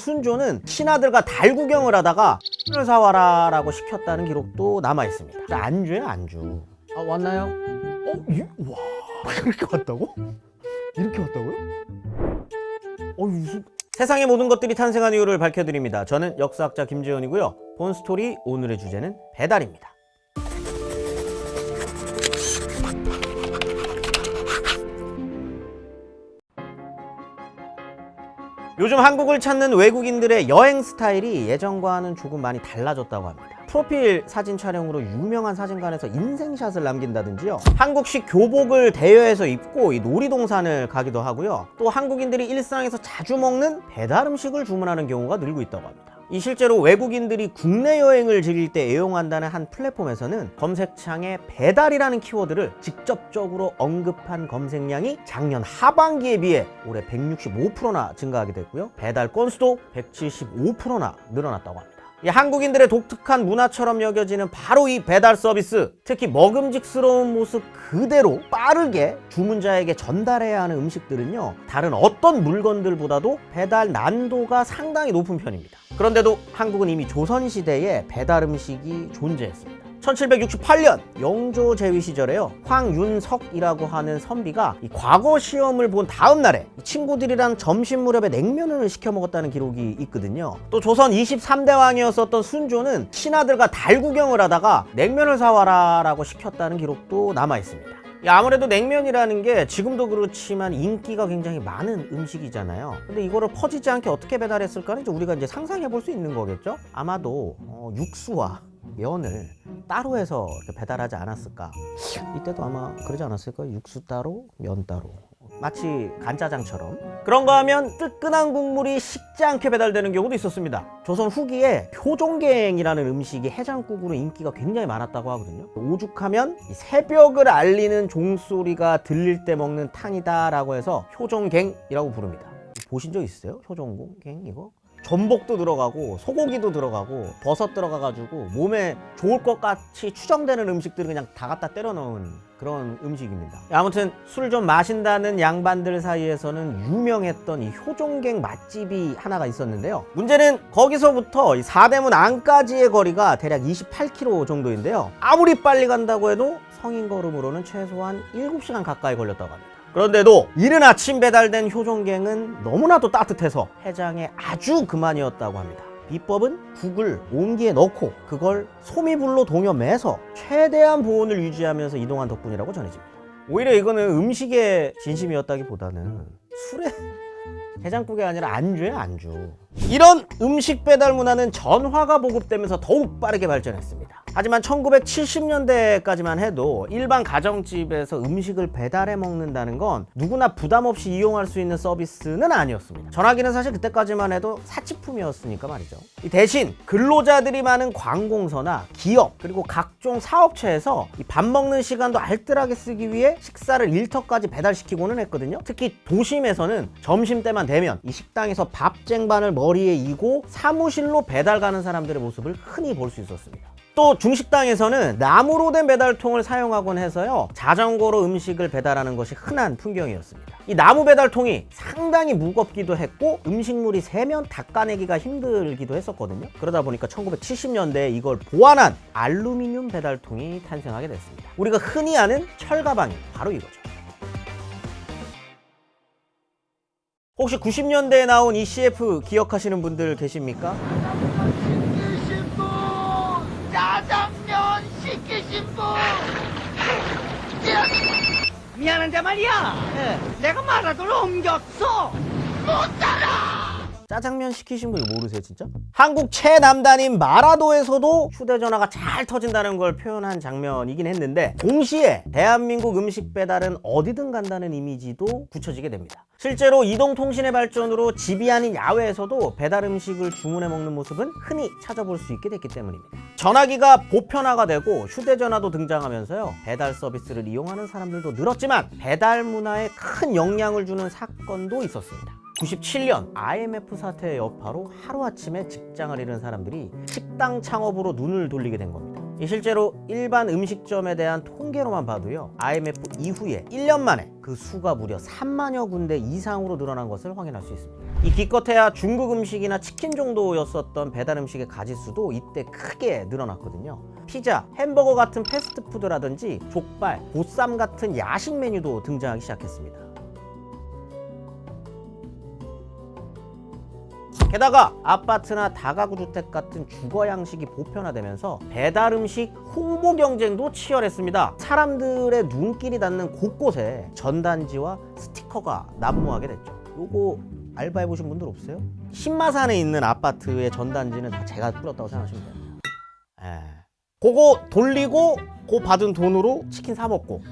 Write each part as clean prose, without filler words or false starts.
순조는 친아들과 달 구경을 하다가 을 사와라 라고 시켰다는 기록도 남아있습니다. 안주예요, 안주. 아, 왔나요? 와, 이렇게 왔다고? 이렇게 왔다고요? 무슨... 세상의 모든 것들이 탄생한 이유를 밝혀드립니다. 저는 역사학자 김재현이고요. 본스토리 오늘의 주제는 배달입니다. 요즘 한국을 찾는 외국인들의 여행 스타일이 예전과는 조금 많이 달라졌다고 합니다. 프로필 사진 촬영으로 유명한 사진관에서 인생샷을 남긴다든지요, 한국식 교복을 대여해서 입고 이 놀이동산을 가기도 하고요, 또 한국인들이 일상에서 자주 먹는 배달 음식을 주문하는 경우가 늘고 있다고 합니다. 이 실제로 외국인들이 국내 여행을 즐길 때 애용한다는 한 플랫폼에서는 검색창에 배달이라는 키워드를 직접적으로 언급한 검색량이 작년 하반기에 비해 올해 165%나 증가하게 됐고요, 배달 건수도 175%나 늘어났다고 합니다. 이 한국인들의 독특한 문화처럼 여겨지는 바로 이 배달 서비스, 특히 먹음직스러운 모습 그대로 빠르게 주문자에게 전달해야 하는 음식들은요, 다른 어떤 물건들보다도 배달 난도가 상당히 높은 편입니다. 그런데도 한국은 이미 조선시대에 배달 음식이 존재했습니다. 1768년 영조 제위 시절에요, 황윤석이라고 하는 선비가 이 과거 시험을 본 다음 날에 친구들이랑 점심 무렵에 냉면을 시켜 먹었다는 기록이 있거든요. 또 조선 23대 왕이었었던 순조는 친아들과 달 구경을 하다가 냉면을 사와라 라고 시켰다는 기록도 남아 있습니다. 아무래도 냉면이라는 게 지금도 그렇지만 인기가 굉장히 많은 음식이잖아요. 근데 이거를 퍼지지 않게 어떻게 배달했을까는 우리가 이제 상상해 볼 수 있는 거겠죠? 아마도 육수와 면을 따로 해서 이렇게 배달하지 않았을까. 이때도 아마 그러지 않았을까요? 육수 따로, 면 따로. 마치 간짜장처럼. 그런가 하면 뜨끈한 국물이 식지 않게 배달되는 경우도 있었습니다. 조선 후기에 효종갱이라는 음식이 해장국으로 인기가 굉장히 많았다고 하거든요. 오죽하면 새벽을 알리는 종소리가 들릴 때 먹는 탕이다 라고 해서 효종갱이라고 부릅니다. 보신 적 있으세요? 효종갱 이거? 전복도 들어가고 소고기도 들어가고 버섯 들어가가지고 몸에 좋을 것 같이 추정되는 음식들을 그냥 다 갖다 때려 넣은 그런 음식입니다. 아무튼 술 좀 마신다는 양반들 사이에서는 유명했던 이 효종갱 맛집이 하나가 있었는데요. 문제는 거기서부터 이 사대문 안까지의 거리가 대략 28km 정도인데요, 아무리 빨리 간다고 해도 성인 걸음으로는 최소한 7시간 가까이 걸렸다고 합니다. 그런데도 이른 아침 배달된 효종갱은 너무나도 따뜻해서 해장에 아주 그만이었다고 합니다. 비법은 국을 온기에 넣고 그걸 소미불로 동여매서 최대한 보온을 유지하면서 이동한 덕분이라고 전해집니다. 오히려 이거는 음식의 진심이었다기보다는 술의 해장국이 아니라 안주예요, 안주. 이런 음식 배달 문화는 전화가 보급되면서 더욱 빠르게 발전했습니다. 하지만 1970년대까지만 해도 일반 가정집에서 음식을 배달해 먹는다는 건 누구나 부담 없이 이용할 수 있는 서비스는 아니었습니다. 전화기는 사실 그때까지만 해도 사치품이었으니까 말이죠. 대신 근로자들이 많은 관공서나 기업 그리고 각종 사업체에서 밥 먹는 시간도 알뜰하게 쓰기 위해 식사를 일터까지 배달시키고는 했거든요. 특히 도심에서는 점심때만 되면 이 식당에서 밥 쟁반을 머리에 이고 사무실로 배달 가는 사람들의 모습을 흔히 볼 수 있었습니다. 또 중식당에서는 나무로 된 배달통을 사용하곤 해서요, 자전거로 음식을 배달하는 것이 흔한 풍경이었습니다. 이 나무 배달통이 상당히 무겁기도 했고 음식물이 새면 닦아내기가 힘들기도 했었거든요. 그러다 보니까 1970년대에 이걸 보완한 알루미늄 배달통이 탄생하게 됐습니다. 우리가 흔히 아는 철가방이 바로 이거죠. 혹시 90년대에 나온 이 CF 기억하시는 분들 계십니까? 짜장면 시키신 분! 미안한데 말이야! 내가 마라도를 옮겼어! 못 따라! 짜장면 시키신 분 모르세요 진짜? 한국 최남단인 마라도에서도 휴대전화가 잘 터진다는 걸 표현한 장면이긴 했는데, 동시에 대한민국 음식 배달은 어디든 간다는 이미지도 굳혀지게 됩니다. 실제로 이동통신의 발전으로 집이 아닌 야외에서도 배달 음식을 주문해 먹는 모습은 흔히 찾아볼 수 있게 됐기 때문입니다. 전화기가 보편화가 되고 휴대전화도 등장하면서요, 배달 서비스를 이용하는 사람들도 늘었지만 배달 문화에 큰 영향을 주는 사건도 있었습니다. 97년 IMF 사태의 여파로 하루아침에 직장을 잃은 사람들이 식당 창업으로 눈을 돌리게 된 겁니다. 이 실제로 일반 음식점에 대한 통계로만 봐도요, IMF 이후에 1년 만에 그 수가 무려 3만여 군데 이상으로 늘어난 것을 확인할 수 있습니다. 이 기껏해야 중국 음식이나 치킨 정도였었던 배달 음식의 가짓수도 이때 크게 늘어났거든요. 피자, 햄버거 같은 패스트푸드라든지 족발, 보쌈 같은 야식 메뉴도 등장하기 시작했습니다. 게다가 아파트나 다가구 주택 같은 주거 양식이 보편화되면서 배달 음식 홍보 경쟁도 치열했습니다. 사람들의 눈길이 닿는 곳곳에 전단지와 스티커가 난무하게 됐죠. 요거 알바해 보신 분들 없어요? 신마산에 있는 아파트의 전단지는 다 제가 뿌렸다고 생각하시면 됩니다. 그거 돌리고 그 받은 돈으로 치킨 사 먹고,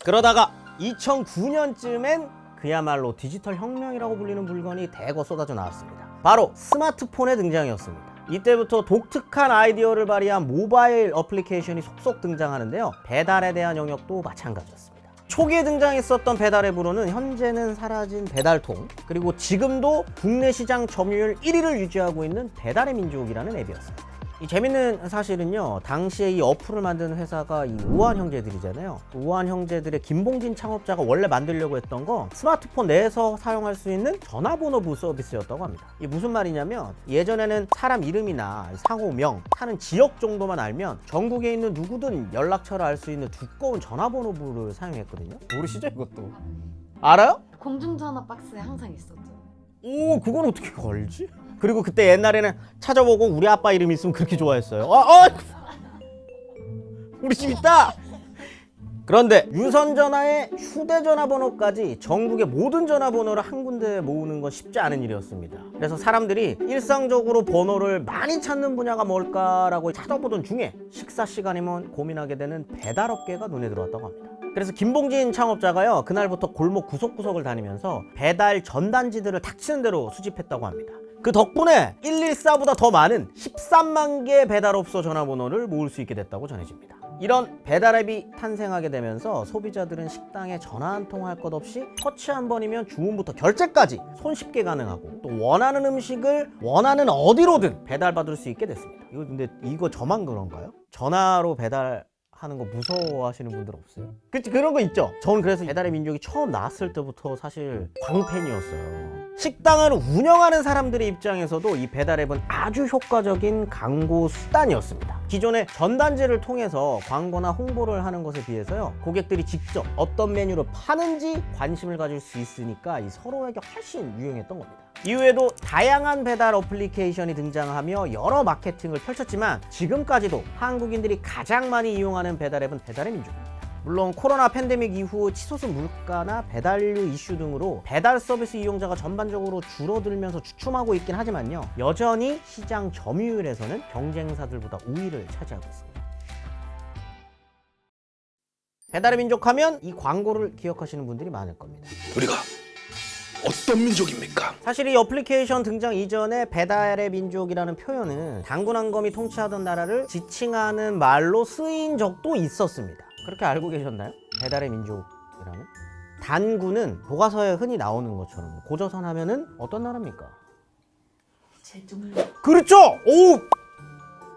그러다가 2009년쯤엔 그야말로 디지털 혁명이라고 불리는 물건이 대거 쏟아져 나왔습니다. 바로 스마트폰의 등장이었습니다. 이때부터 독특한 아이디어를 발휘한 모바일 어플리케이션이 속속 등장하는데요. 배달에 대한 영역도 마찬가지였습니다. 초기에 등장했었던 배달 앱으로는 현재는 사라진 배달통, 그리고 지금도 국내 시장 점유율 1위를 유지하고 있는 배달의 민족이라는 앱이었습니다. 이 재밌는 사실은요, 당시에 이 어플을 만드는 회사가 이 우한 형제들이잖아요. 우한 형제들의 김봉진 창업자가 원래 만들려고 했던 건 스마트폰 내에서 사용할 수 있는 전화번호부 서비스였다고 합니다. 이게 무슨 말이냐면, 예전에는 사람 이름이나 상호명, 사는 지역 정도만 알면 전국에 있는 누구든 연락처를 알 수 있는 두꺼운 전화번호부를 사용했거든요. 모르시죠, 이것도? 알아요? 공중전화 박스에 항상 있었죠. 오, 그건 어떻게 걸지? 그리고 그때 옛날에는 찾아보고 우리 아빠 이름 있으면 그렇게 좋아했어요. 우리 집 있다! 그런데 유선전화의 휴대전화번호까지 전국의 모든 전화번호를 한 군데에 모으는 건 쉽지 않은 일이었습니다. 그래서 사람들이 일상적으로 번호를 많이 찾는 분야가 뭘까라고 찾아보던 중에 식사 시간이면 고민하게 되는 배달업계가 눈에 들어왔다고 합니다. 그래서 김봉진 창업자가요, 그날부터 골목 구석구석을 다니면서 배달 전단지들을 닥치는 대로 수집했다고 합니다. 그 덕분에 114보다 더 많은 13만 개의 배달업소 전화번호를 모을 수 있게 됐다고 전해집니다. 이런 배달앱이 탄생하게 되면서 소비자들은 식당에 전화 한 통 할 것 없이 터치 한 번이면 주문부터 결제까지 손쉽게 가능하고, 또 원하는 음식을 원하는 어디로든 배달받을 수 있게 됐습니다. 근데 이거 저만 그런가요? 전화로 배달하는 거 무서워하시는 분들 없어요? 그치, 그런 거 있죠? 저는 그래서 배달의 민족이 처음 나왔을 때부터 사실 광팬이었어요. 식당을 운영하는 사람들의 입장에서도 이 배달앱은 아주 효과적인 광고 수단이었습니다. 기존의 전단지를 통해서 광고나 홍보를 하는 것에 비해서요, 고객들이 직접 어떤 메뉴를 파는지 관심을 가질 수 있으니까 이 서로에게 훨씬 유용했던 겁니다. 이후에도 다양한 배달 어플리케이션이 등장하며 여러 마케팅을 펼쳤지만, 지금까지도 한국인들이 가장 많이 이용하는 배달앱은 배달의 민족입니다. 물론 코로나 팬데믹 이후 치솟은 물가나 배달료 이슈 등으로 배달 서비스 이용자가 전반적으로 줄어들면서 주춤하고 있긴 하지만요, 여전히 시장 점유율에서는 경쟁사들보다 우위를 차지하고 있습니다. 배달의 민족 하면 이 광고를 기억하시는 분들이 많을 겁니다. 우리가 어떤 민족입니까? 사실 이 어플리케이션 등장 이전에 배달의 민족이라는 표현은 단군왕검이 통치하던 나라를 지칭하는 말로 쓰인 적도 있었습니다. 그렇게 알고 계셨나요? 배달의 민족이라는? 단군은 교과서에 흔히 나오는 것처럼 고조선 하면은 어떤 나라입니까? 제종. 그렇죠! 오!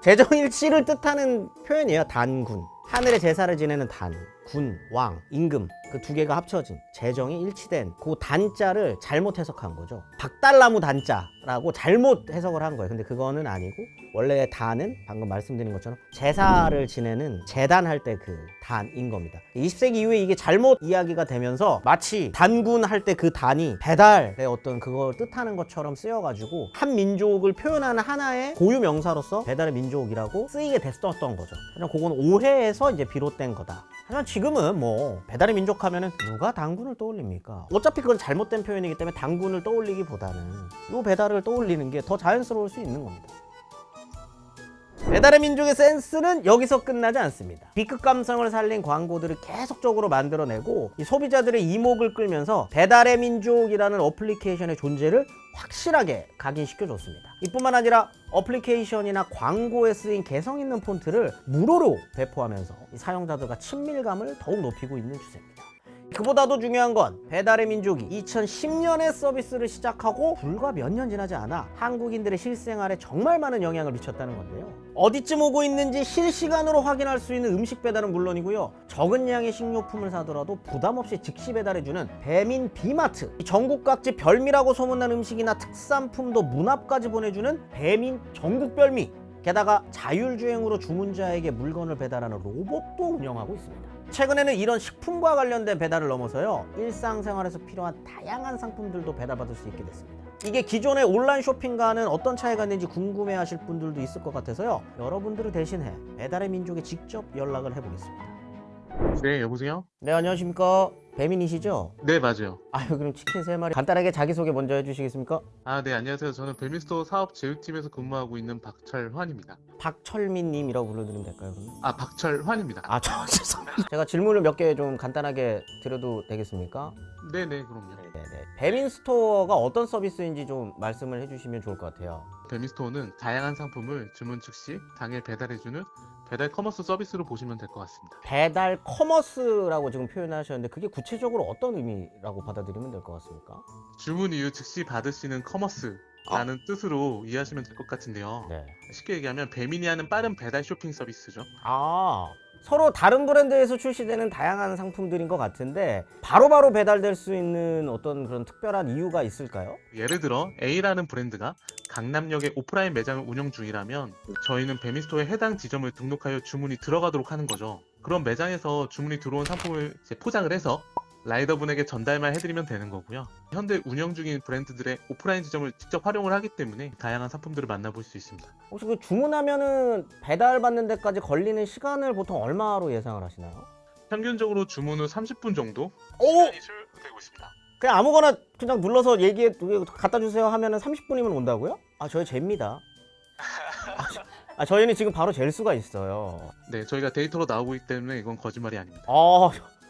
제정일치를 뜻하는 표현이에요. 단군. 하늘의 제사를 지내는 단, 군, 왕, 임금, 그 두 개가 합쳐진 제정이 일치된 그 단자를 잘못 해석한 거죠. 박달나무 단자라고 잘못 해석을 한 거예요. 근데 그거는 아니고, 원래 단은 방금 말씀드린 것처럼 제사를 지내는 제단할 때 그 단인 겁니다. 20세기 이후에 이게 잘못 이야기가 되면서 마치 단군 할 때 그 단이 배달의 어떤 그걸 뜻하는 것처럼 쓰여가지고 한 민족을 표현하는 하나의 고유 명사로서 배달의 민족이라고 쓰이게 됐었던 거죠. 그냥 그건 오해에서 이제 비롯된 거다. 하지만 지금은 뭐 배달의 민족 하면은 누가 단군을 떠올립니까? 어차피 그건 잘못된 표현이기 때문에 단군을 떠올리기보다는 요 배달을 떠올리는 게 더 자연스러울 수 있는 겁니다. 배달의 민족의 센스는 여기서 끝나지 않습니다. B급 감성을 살린 광고들을 계속적으로 만들어내고 이 소비자들의 이목을 끌면서 배달의 민족이라는 어플리케이션의 존재를 확실하게 각인시켜줬습니다. 이뿐만 아니라 어플리케이션이나 광고에 쓰인 개성 있는 폰트를 무료로 배포하면서 이 사용자들과 친밀감을 더욱 높이고 있는 추세입니다. 그보다도 중요한 건 배달의 민족이 2010년에 서비스를 시작하고 불과 몇 년 지나지 않아 한국인들의 실생활에 정말 많은 영향을 미쳤다는 건데요. 어디쯤 오고 있는지 실시간으로 확인할 수 있는 음식 배달은 물론이고요. 적은 양의 식료품을 사더라도 부담 없이 즉시 배달해주는 배민 비마트. 전국 각지 별미라고 소문난 음식이나 특산품도 문 앞까지 보내주는 배민 전국별미. 게다가 자율주행으로 주문자에게 물건을 배달하는 로봇도 운영하고 있습니다. 최근에는 이런 식품과 관련된 배달을 넘어서요, 일상생활에서 필요한 다양한 상품들도 배달받을 수 있게 됐습니다. 이게 기존의 온라인 쇼핑과는 어떤 차이가 있는지 궁금해하실 분들도 있을 것 같아서요, 여러분들을 대신해 배달의 민족에 직접 연락을 해보겠습니다. 네, 여보세요? 네, 안녕하십니까. 배민이시죠? 네, 맞아요. 아유, 그럼 치킨 3마리 간단하게 자기소개 먼저 해주시겠습니까? 네, 안녕하세요. 저는 벨미스토어 사업 제휴팀에서 근무하고 있는 박철환입니다. 박철민님이라고 불러드리면 될까요? 그러면? 박철환입니다. 죄송합니다. 제가 질문을 몇 개 좀 간단하게 드려도 되겠습니까? 네네, 그럼요. 네네. 배민스토어가 어떤 서비스인지 좀 말씀을 해주시면 좋을 것 같아요. 벨미스토어는 다양한 상품을 주문 즉시 당일 배달해주는 배달 커머스 서비스로 보시면 될 것 같습니다. 배달 커머스라고 지금 표현하셨는데 그게 구체적으로 어떤 의미라고 받아들이면 될 것 같습니까? 주문 이후 즉시 받으시는 커머스라는 뜻으로 이해하시면 될 것 같은데요. 네. 쉽게 얘기하면 배민이 하는 빠른 배달 쇼핑 서비스죠. 서로 다른 브랜드에서 출시되는 다양한 상품들인 것 같은데 바로바로 배달될 수 있는 어떤 그런 특별한 이유가 있을까요? 예를 들어 A라는 브랜드가 강남역에 오프라인 매장을 운영 중이라면 저희는 배미스토어에 해당 지점을 등록하여 주문이 들어가도록 하는 거죠. 그럼 매장에서 주문이 들어온 상품을 이제 포장을 해서 라이더분에게 전달만 해드리면 되는 거고요. 현재 운영 중인 브랜드들의 오프라인 지점을 직접 활용을 하기 때문에 다양한 상품들을 만나볼 수 있습니다. 혹시 그 주문하면은 배달받는 데까지 걸리는 시간을 보통 얼마로 예상을 하시나요? 평균적으로 주문 후 30분 정도 오! 시간이 소요되고 있습니다. 그냥 아무거나 그냥 눌러서 갖다 주세요 하면은 30분이면 온다고요? 저희 잽니다. 저희는 지금 바로 잴 수가 있어요. 네, 저희가 데이터로 나오고 있기 때문에 이건 거짓말이 아닙니다.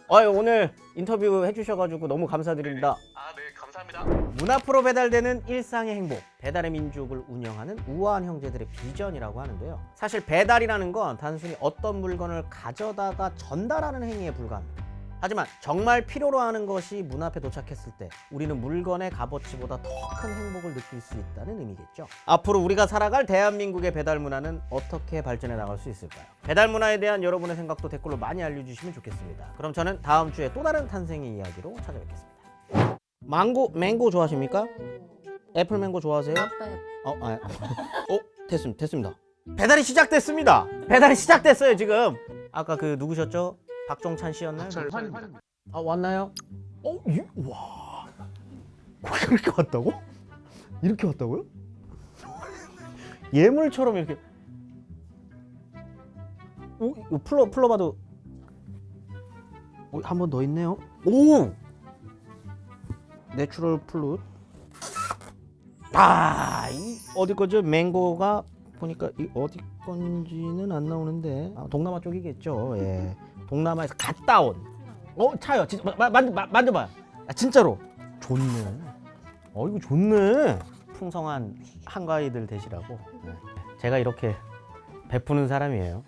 오늘 인터뷰 해주셔가지고 너무 감사드립니다. 네, 감사합니다. 문 앞으로 배달되는 일상의 행복, 배달의 민족을 운영하는 우아한 형제들의 비전이라고 하는데요. 사실 배달이라는 건 단순히 어떤 물건을 가져다가 전달하는 행위에 불과합니다. 하지만 정말 필요로 하는 것이 문 앞에 도착했을 때 우리는 물건의 값어치보다 더 큰 행복을 느낄 수 있다는 의미겠죠. 앞으로 우리가 살아갈 대한민국의 배달 문화는 어떻게 발전해 나갈 수 있을까요? 배달 문화에 대한 여러분의 생각도 댓글로 많이 알려주시면 좋겠습니다. 그럼 저는 다음 주에 또 다른 탄생의 이야기로 찾아뵙겠습니다. 맹고 좋아하십니까? 애플 맹고 좋아하세요? 됐습니다. 배달이 시작됐습니다. 배달이 시작됐어요 지금. 아까 그 누구셨죠? 박종찬 씨였나요? 박철환입니다. 왔나요? 와. 이렇게 왔다고? 이렇게 왔다고요? 예물처럼 이렇게. 이거 풀러봐도. 한 번 더 있네요. 오! 내추럴 플룻. 이 어디 거죠? 맹고가 보니까 이 어디 건지는 안 나오는데 동남아 쪽이겠죠. 예. 동남아에서 갔다 온. 차요. 진짜 만져봐요. 진짜로 좋네. 이거 좋네. 풍성한 한가위들 되시라고. 제가 이렇게 베푸는 사람이에요.